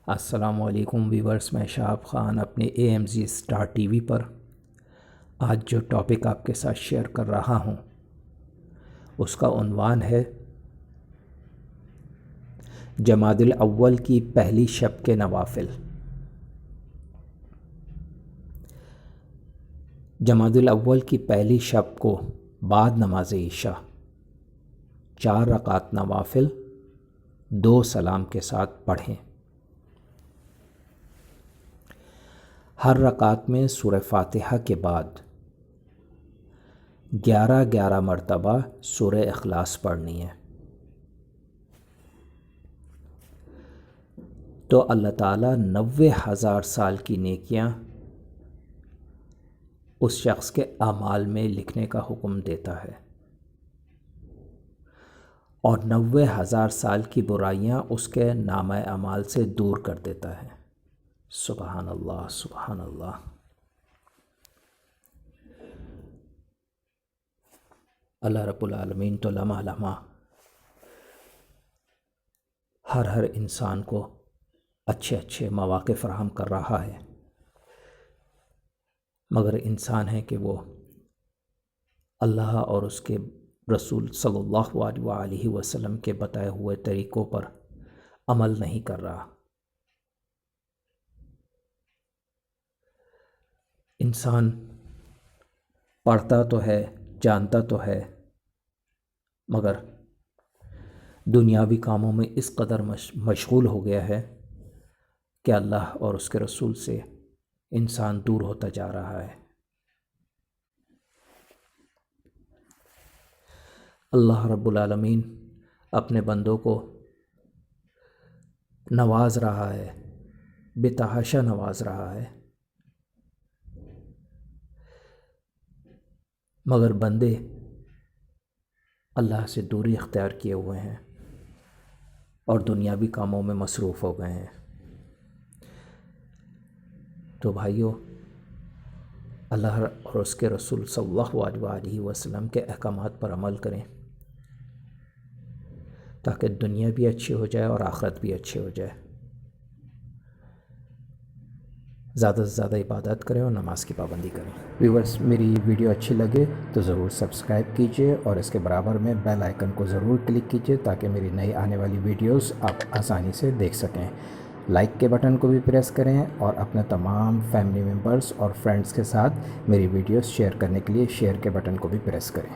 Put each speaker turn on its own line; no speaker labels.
السلام علیکم ویورز، میں شہاب خان اپنے AMZ اسٹار ٹی وی پر آج جو ٹاپک آپ کے ساتھ شیئر کر رہا ہوں اس کا عنوان ہے جمادی الاول کی پہلی شب کے نوافل۔ جمادی الاول کی پہلی شب کو بعد نماز عشاء 4 رکعت نوافل 2 سلام کے ساتھ پڑھیں۔ ہر رکعت میں سورہ فاتحہ کے بعد 11 مرتبہ سورہ اخلاص پڑھنی ہے، تو اللہ تعالیٰ 90,000 سال کی نیکیاں اس شخص کے اعمال میں لکھنے کا حکم دیتا ہے، اور 90,000 سال کی برائیاں اس کے نامہ اعمال سے دور کر دیتا ہے۔ سبحان اللہ، سبحان اللہ۔ اللہ رب العالمین تو لمحہ لمحہ ہر انسان کو اچھے مواقع فراہم کر رہا ہے، مگر انسان ہے کہ وہ اللہ اور اس کے رسول صلی اللہ علیہ وسلم کے بتائے ہوئے طریقوں پر عمل نہیں کر رہا۔ انسان پڑھتا تو ہے، جانتا تو ہے، مگر دنیاوی کاموں میں اس قدر مشغول ہو گیا ہے کہ اللہ اور اس کے رسول سے انسان دور ہوتا جا رہا ہے۔ اللہ رب العالمین اپنے بندوں کو نواز رہا ہے، بے تحاشا نواز رہا ہے، مگر بندے اللہ سے دوری اختیار کیے ہوئے ہیں اور دنیاوی کاموں میں مصروف ہو گئے ہیں۔ تو بھائیو، اللہ اور اس کے رسول صلی اللہ علیہ وسلم کے احکامات پر عمل کریں تاکہ دنیا بھی اچھی ہو جائے اور آخرت بھی اچھی ہو جائے۔ زیادہ سے زیادہ عبادت کریں اور نماز کی پابندی کریں۔ ویورز، میری ویڈیو اچھی لگے تو ضرور سبسکرائب کیجئے اور اس کے برابر میں بیل آئیکن کو ضرور کلک کیجئے تاکہ میری نئی آنے والی ویڈیوز آپ آسانی سے دیکھ سکیں۔ لائک کے بٹن کو بھی پریس کریں اور اپنے تمام فیملی ممبرز اور فرینڈز کے ساتھ میری ویڈیوز شیئر کرنے کے لیے شیئر کے بٹن کو بھی پریس کریں۔